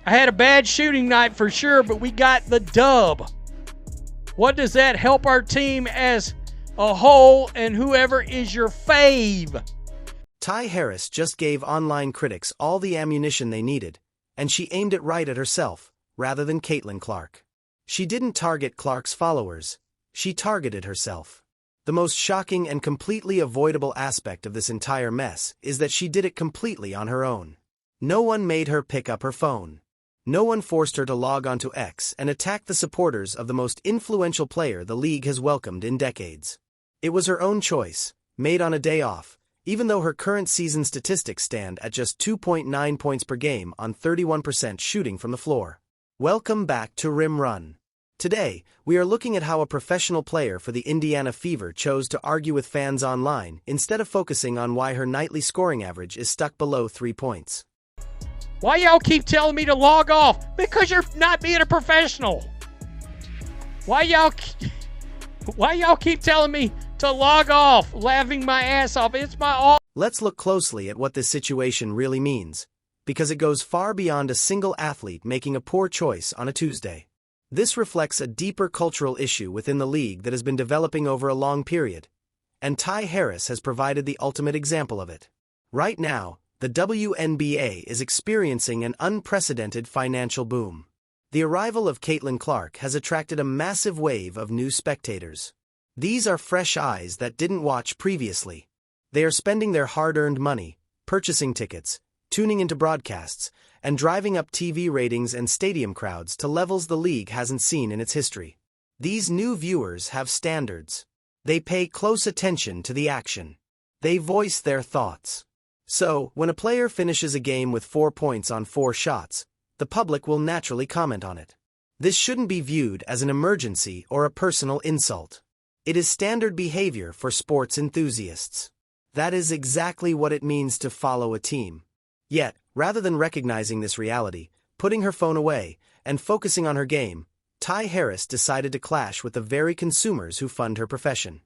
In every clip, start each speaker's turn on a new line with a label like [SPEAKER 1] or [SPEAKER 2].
[SPEAKER 1] I had a bad shooting night for sure, but we got the dub. What does that help our team as a whole and whoever is your fave?
[SPEAKER 2] Ty Harris just gave online critics all the ammunition they needed, and she aimed it right at herself, rather than Caitlin Clark. She didn't target Clark's followers, she targeted herself. The most shocking and completely avoidable aspect of this entire mess is that she did it completely on her own. No one made her pick up her phone. No one forced her to log onto X and attack the supporters of the most influential player the league has welcomed in decades. It was her own choice, made on a day off, even though her current season statistics stand at just 2.9 points per game on 31% shooting from the floor. Welcome back to Rim Run. Today, we are looking at how a professional player for the Indiana Fever chose to argue with fans online instead of focusing on why her nightly scoring average is stuck below 3 points.
[SPEAKER 1] Why y'all keep telling me to log off? Because you're not being a professional. Why y'all keep telling me to log off, laughing my ass off? It's my all.
[SPEAKER 2] Let's look closely at what this situation really means, because it goes far beyond a single athlete making a poor choice on a Tuesday. This reflects a deeper cultural issue within the league that has been developing over a long period, and Ty Harris has provided the ultimate example of it. Right now, the WNBA is experiencing an unprecedented financial boom. The arrival of Caitlin Clark has attracted a massive wave of new spectators. These are fresh eyes that didn't watch previously. They are spending their hard-earned money, purchasing tickets, tuning into broadcasts, and driving up TV ratings and stadium crowds to levels the league hasn't seen in its history. These new viewers have standards. They pay close attention to the action. They voice their thoughts. So, when a player finishes a game with 4 points on 4 shots, the public will naturally comment on it. This shouldn't be viewed as an emergency or a personal insult. It is standard behavior for sports enthusiasts. That is exactly what it means to follow a team. Yet, rather than recognizing this reality, putting her phone away, and focusing on her game, Ty Harris decided to clash with the very consumers who fund her profession.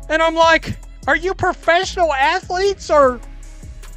[SPEAKER 1] And I'm like, are you professional athletes or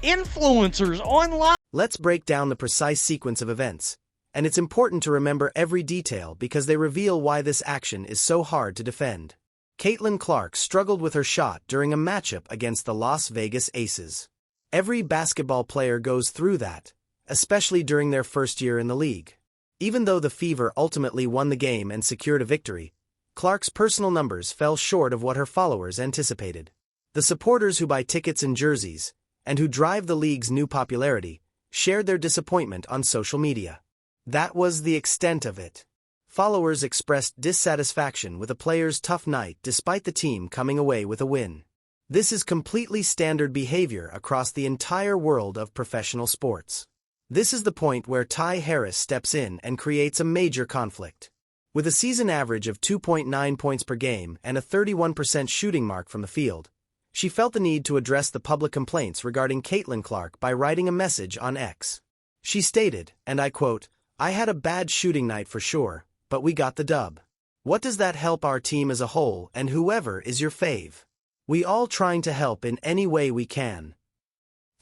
[SPEAKER 1] influencers online?
[SPEAKER 2] Let's break down the precise sequence of events, and it's important to remember every detail because they reveal why this action is so hard to defend. Caitlin Clark struggled with her shot during a matchup against the Las Vegas Aces. Every basketball player goes through that, especially during their first year in the league. Even though the Fever ultimately won the game and secured a victory, Clark's personal numbers fell short of what her followers anticipated. The supporters who buy tickets and jerseys, and who drive the league's new popularity, shared their disappointment on social media. That was the extent of it. Followers expressed dissatisfaction with a player's tough night despite the team coming away with a win. This is completely standard behavior across the entire world of professional sports. This is the point where Ty Harris steps in and creates a major conflict. With a season average of 2.9 points per game and a 31% shooting mark from the field, she felt the need to address the public complaints regarding Caitlin Clark by writing a message on X. She stated, and I quote, "I had a bad shooting night for sure, but we got the dub. What does that help our team as a whole and whoever is your fave? We all trying to help in any way we can."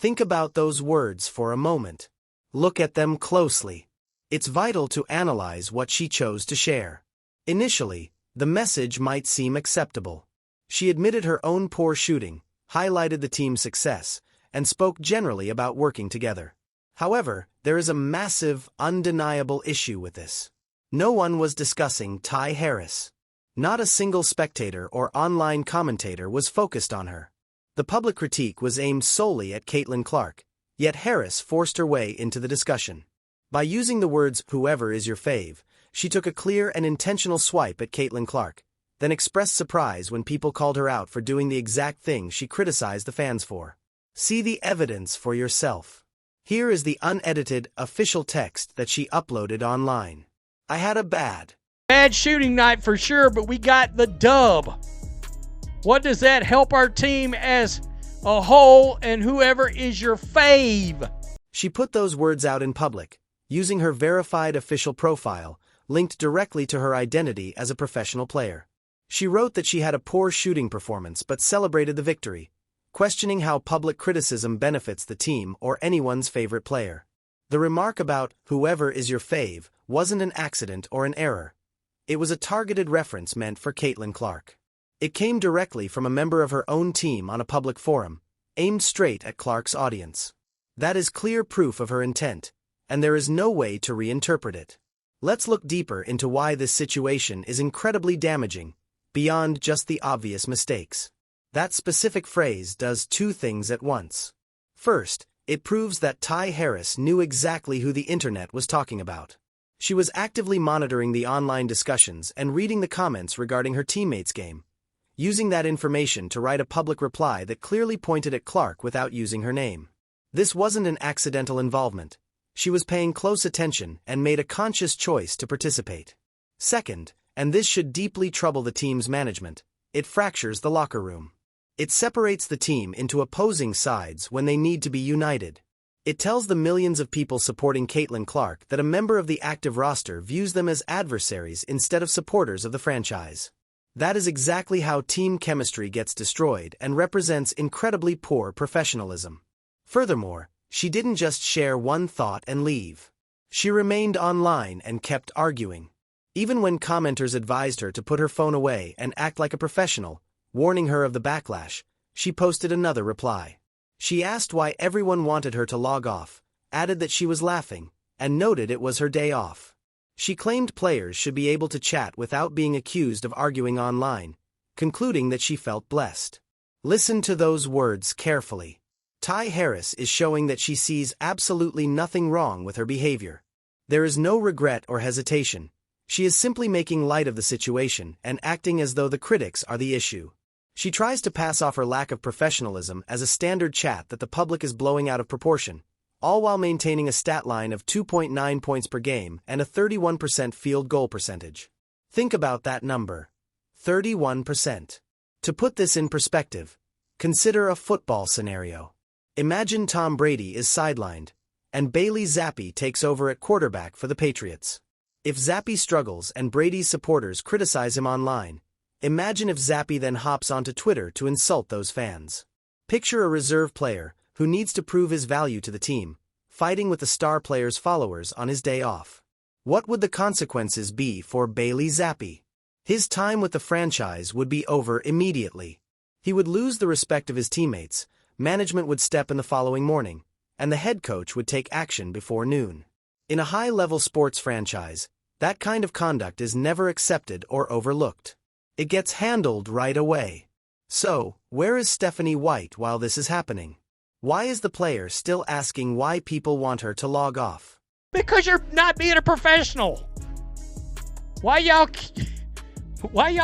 [SPEAKER 2] Think about those words for a moment. Look at them closely. It's vital to analyze what she chose to share. Initially, the message might seem acceptable. She admitted her own poor shooting, highlighted the team's success, and spoke generally about working together. However, there is a massive, undeniable issue with this. No one was discussing Ty Harris. Not a single spectator or online commentator was focused on her. The public critique was aimed solely at Caitlin Clark, yet Harris forced her way into the discussion. By using the words, "whoever is your fave," she took a clear and intentional swipe at Caitlin Clark, then expressed surprise when people called her out for doing the exact thing she criticized the fans for. See the evidence for yourself. Here is the unedited, official text that she uploaded online. "I had a bad
[SPEAKER 1] shooting night for sure, but we got the dub. What does that help our team as a whole and whoever is your fave?"
[SPEAKER 2] She put those words out in public, using her verified official profile, linked directly to her identity as a professional player. She wrote that she had a poor shooting performance but celebrated the victory, questioning how public criticism benefits the team or anyone's favorite player. The remark about whoever is your fave wasn't an accident or an error. It was a targeted reference meant for Caitlin Clark. It came directly from a member of her own team on a public forum, aimed straight at Clark's audience. That is clear proof of her intent, and there is no way to reinterpret it. Let's look deeper into why this situation is incredibly damaging, beyond just the obvious mistakes. That specific phrase does two things at once. First, it proves that Ty Harris knew exactly who the internet was talking about. She was actively monitoring the online discussions and reading the comments regarding her teammates' game, using that information to write a public reply that clearly pointed at Clark without using her name. This wasn't an accidental involvement. She was paying close attention and made a conscious choice to participate. Second, and this should deeply trouble the team's management, it fractures the locker room. It separates the team into opposing sides when they need to be united. It tells the millions of people supporting Caitlin Clark that a member of the active roster views them as adversaries instead of supporters of the franchise. That is exactly how team chemistry gets destroyed and represents incredibly poor professionalism. Furthermore, she didn't just share one thought and leave. She remained online and kept arguing. Even when commenters advised her to put her phone away and act like a professional, warning her of the backlash, she posted another reply. She asked why everyone wanted her to log off, added that she was laughing, and noted it was her day off. She claimed players should be able to chat without being accused of arguing online, concluding that she felt blessed. Listen to those words carefully. Ty Harris is showing that she sees absolutely nothing wrong with her behavior. There is no regret or hesitation. She is simply making light of the situation and acting as though the critics are the issue. She tries to pass off her lack of professionalism as a standard chat that the public is blowing out of proportion, all while maintaining a stat line of 2.9 points per game and a 31% field goal percentage. Think about that number. 31%. To put this in perspective, consider a football scenario. Imagine Tom Brady is sidelined, and Bailey Zappi takes over at quarterback for the Patriots. If Zappi struggles and Brady's supporters criticize him online, imagine if Zappi then hops onto Twitter to insult those fans. Picture a reserve player who needs to prove his value to the team, fighting with the star player's followers on his day off. What would the consequences be for Bailey Zappi? His time with the franchise would be over immediately. He would lose the respect of his teammates, management would step in the following morning, and the head coach would take action before noon. In a high-level sports franchise, that kind of conduct is never accepted or overlooked. It gets handled right away. So, where is Stephanie White while this is happening? Why is the player still asking why people want her to log off?
[SPEAKER 1] Because you're not being a professional. Why y'all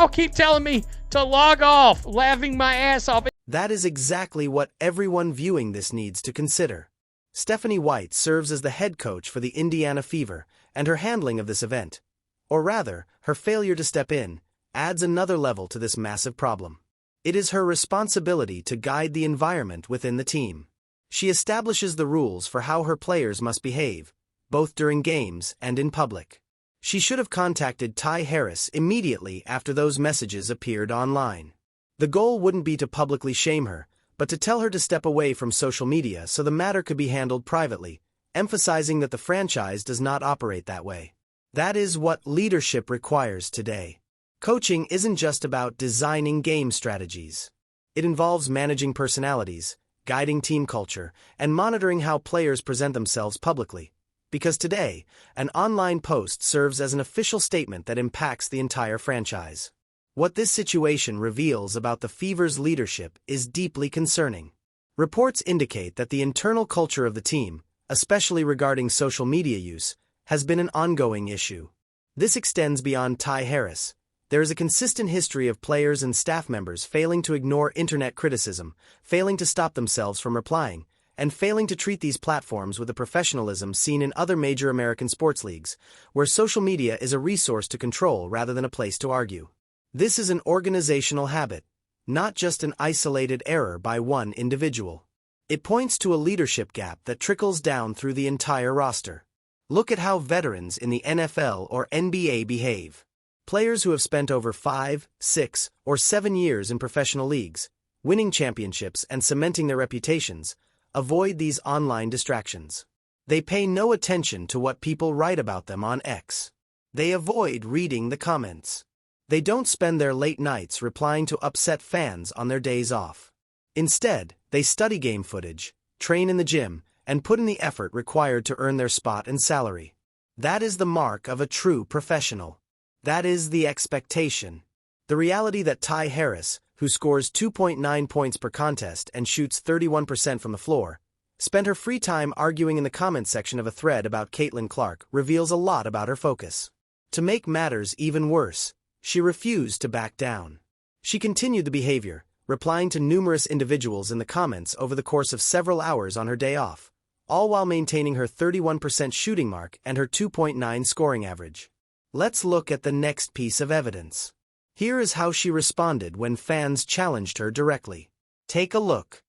[SPEAKER 1] keep telling me to log off, laughing my ass off?
[SPEAKER 2] That is exactly what everyone viewing this needs to consider. Stephanie White serves as the head coach for the Indiana Fever, and her handling of this event, or rather, her failure to step in, adds another level to this massive problem. It is her responsibility to guide the environment within the team. She establishes the rules for how her players must behave, both during games and in public. She should have contacted Ty Harris immediately after those messages appeared online. The goal wouldn't be to publicly shame her, but to tell her to step away from social media so the matter could be handled privately, emphasizing that the franchise does not operate that way. That is what leadership requires today. Coaching isn't just about designing game strategies. It involves managing personalities, guiding team culture, and monitoring how players present themselves publicly. Because today, an online post serves as an official statement that impacts the entire franchise. What this situation reveals about the Fever's leadership is deeply concerning. Reports indicate that the internal culture of the team, especially regarding social media use, has been an ongoing issue. This extends beyond Ty Harris. There is a consistent history of players and staff members failing to ignore internet criticism, failing to stop themselves from replying, and failing to treat these platforms with the professionalism seen in other major American sports leagues, where social media is a resource to control rather than a place to argue. This is an organizational habit, not just an isolated error by one individual. It points to a leadership gap that trickles down through the entire roster. Look at how veterans in the NFL or NBA behave. Players who have spent over 5, 6, or 7 years in professional leagues, winning championships and cementing their reputations, avoid these online distractions. They pay no attention to what people write about them on X. They avoid reading the comments. They don't spend their late nights replying to upset fans on their days off. Instead, they study game footage, train in the gym, and put in the effort required to earn their spot and salary. That is the mark of a true professional. That is the expectation. The reality that Ty Harris, who scores 2.9 points per contest and shoots 31% from the floor, spent her free time arguing in the comments section of a thread about Caitlin Clark, reveals a lot about her focus. To make matters even worse, she refused to back down. She continued the behavior, replying to numerous individuals in the comments over the course of several hours on her day off, all while maintaining her 31% shooting mark and her 2.9 scoring average. Let's look at the next piece of evidence. Here is how she responded when fans challenged her directly. Take a look.